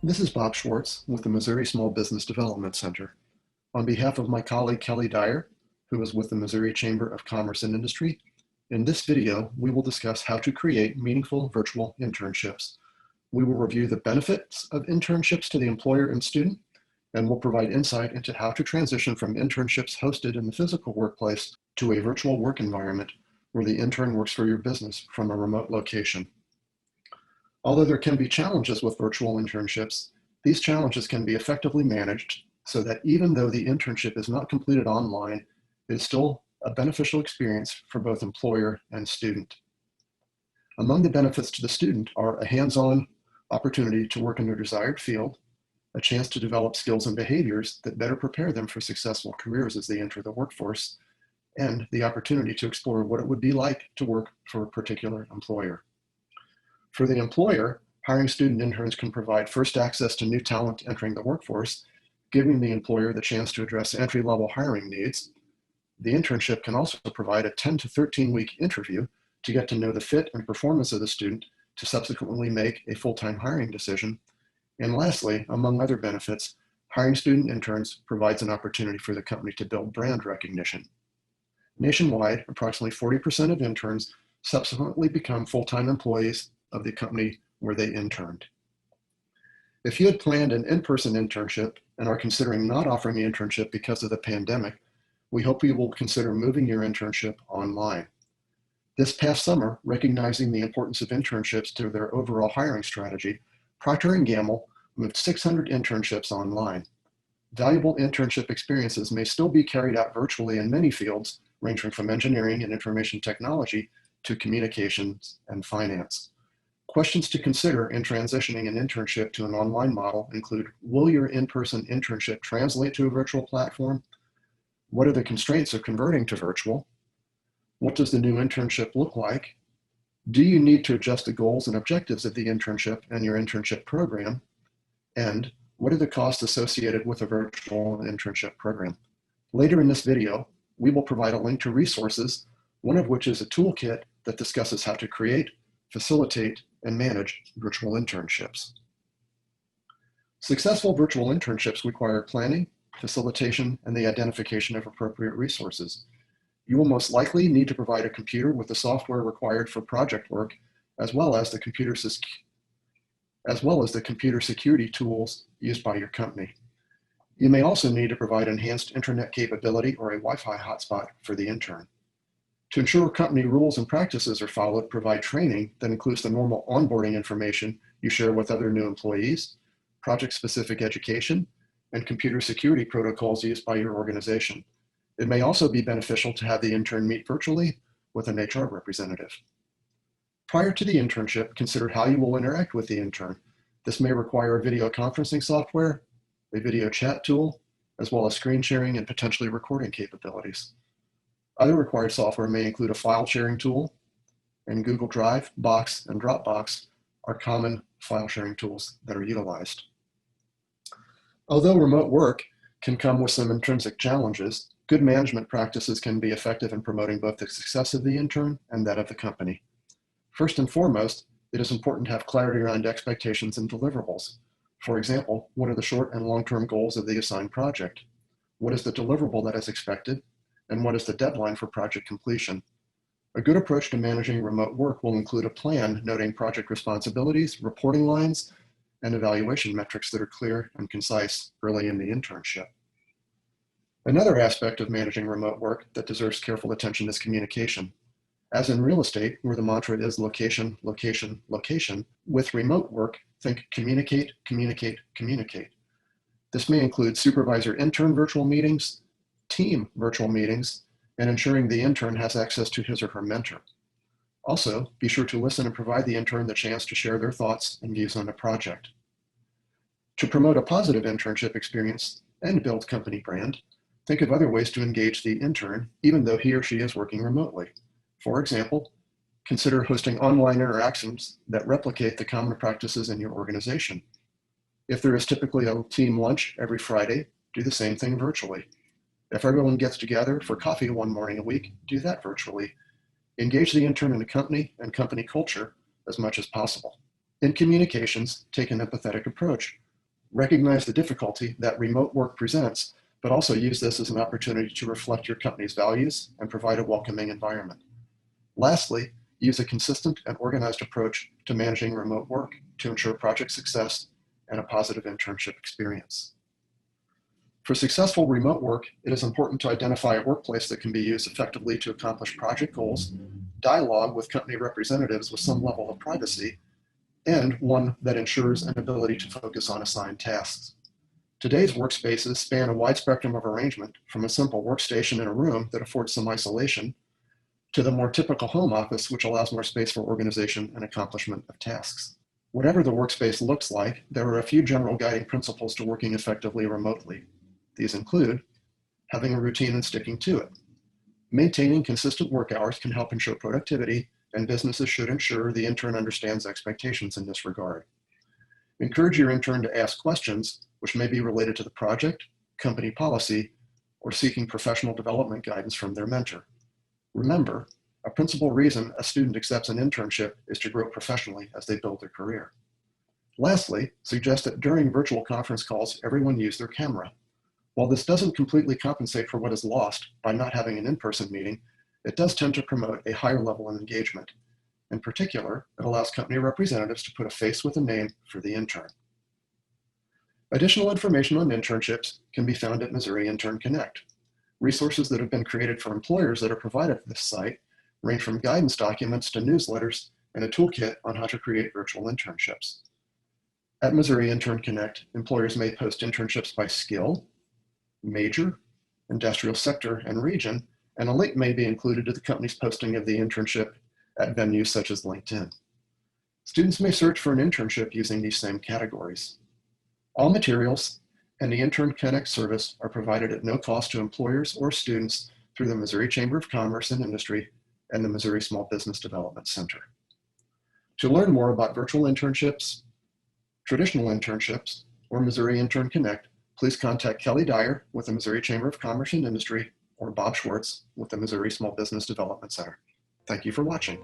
This is Bob Schwartz with the Missouri Small Business Development Center. On behalf of my colleague Kelly Dyer, who is with the Missouri Chamber of Commerce and Industry, in this video, we will discuss how to create meaningful virtual internships. We will review the benefits of internships to the employer and student, and will provide insight into how to transition from internships hosted in the physical workplace to a virtual work environment where the intern works for your business from a remote location. Although there can be challenges with virtual internships, these challenges can be effectively managed so that even though the internship is not completed online, it is still a beneficial experience for both employer and student. Among the benefits to the student are a hands-on opportunity to work in their desired field, a chance to develop skills and behaviors that better prepare them for successful careers as they enter the workforce, and the opportunity to explore what it would be like to work for a particular employer. For the employer, hiring student interns can provide first access to new talent entering the workforce, giving the employer the chance to address entry-level hiring needs. The internship can also provide a 10 to 13-week interview to get to know the fit and performance of the student to subsequently make a full-time hiring decision. And lastly, among other benefits, hiring student interns provides an opportunity for the company to build brand recognition. Nationwide, approximately 40% of interns subsequently become full-time employees of the company where they interned. If you had planned an in-person internship and are considering not offering the internship because of the pandemic, we hope you will consider moving your internship online. This past summer, recognizing the importance of internships to their overall hiring strategy, Procter & Gamble moved 600 internships online. Valuable internship experiences may still be carried out virtually in many fields, ranging from engineering and information technology to communications and finance. Questions to consider in transitioning an internship to an online model include, will your in-person internship translate to a virtual platform? What are the constraints of converting to virtual? What does the new internship look like? Do you need to adjust the goals and objectives of the internship and your internship program? And what are the costs associated with a virtual internship program? Later in this video, we will provide a link to resources, one of which is a toolkit that discusses how to create, facilitate, and manage virtual internships. Successful virtual internships require planning, facilitation, and the identification of appropriate resources. You will most likely need to provide a computer with the software required for project work, as well as the computer security tools used by your company. You may also need to provide enhanced internet capability or a Wi-Fi hotspot for the intern. To ensure company rules and practices are followed, provide training that includes the normal onboarding information you share with other new employees, project-specific education, and computer security protocols used by your organization. It may also be beneficial to have the intern meet virtually with an HR representative. Prior to the internship, consider how you will interact with the intern. This may require a video conferencing software, a video chat tool, as well as screen sharing and potentially recording capabilities. Other required software may include a file sharing tool, and Google Drive, Box, and Dropbox are common file sharing tools that are utilized. Although remote work can come with some intrinsic challenges, good management practices can be effective in promoting both the success of the intern and that of the company. First and foremost, it is important to have clarity around expectations and deliverables. For example, what are the short and long-term goals of the assigned project? What is the deliverable that is expected? And what is the deadline for project completion? A good approach to managing remote work will include a plan noting project responsibilities, reporting lines, and evaluation metrics that are clear and concise early in the internship. Another aspect of managing remote work that deserves careful attention is communication. As in real estate, where the mantra is location, location, location, with remote work, think communicate, communicate, communicate. This may include supervisor-intern virtual meetings, team virtual meetings, and ensuring the intern has access to his or her mentor. Also, be sure to listen and provide the intern the chance to share their thoughts and views on the project. To promote a positive internship experience and build company brand, think of other ways to engage the intern, even though he or she is working remotely. For example, consider hosting online interactions that replicate the common practices in your organization. If there is typically a team lunch every Friday, do the same thing virtually. If everyone gets together for coffee one morning a week, do that virtually. Engage the intern in the company and company culture as much as possible. In communications, take an empathetic approach. Recognize the difficulty that remote work presents, but also use this as an opportunity to reflect your company's values and provide a welcoming environment. Lastly, use a consistent and organized approach to managing remote work to ensure project success and a positive internship experience. For successful remote work, it is important to identify a workplace that can be used effectively to accomplish project goals, dialogue with company representatives with some level of privacy, and one that ensures an ability to focus on assigned tasks. Today's workspaces span a wide spectrum of arrangement, from a simple workstation in a room that affords some isolation, to the more typical home office, which allows more space for organization and accomplishment of tasks. Whatever the workspace looks like, there are a few general guiding principles to working effectively remotely. These include having a routine and sticking to it. Maintaining consistent work hours can help ensure productivity, and businesses should ensure the intern understands expectations in this regard. Encourage your intern to ask questions, which may be related to the project, company policy, or seeking professional development guidance from their mentor. Remember, a principal reason a student accepts an internship is to grow professionally as they build their career. Lastly, suggest that during virtual conference calls, everyone use their camera. While this doesn't completely compensate for what is lost by not having an in-person meeting, it does tend to promote a higher level of engagement. In particular, it allows company representatives to put a face with a name for the intern. Additional information on internships can be found at Missouri Intern Connect. Resources that have been created for employers that are provided at this site range from guidance documents to newsletters and a toolkit on how to create virtual internships. At Missouri Intern Connect, employers may post internships by skill, major, industrial sector, and region, and a link may be included to the company's posting of the internship at venues such as LinkedIn. Students may search for an internship using these same categories. All materials and the Intern Connect service are provided at no cost to employers or students through the Missouri Chamber of Commerce and Industry and the Missouri Small Business Development Center. To learn more about virtual internships, traditional internships, or Missouri Intern Connect, please contact Kelly Dyer with the Missouri Chamber of Commerce and Industry or Bob Schwartz with the Missouri Small Business Development Center. Thank you for watching.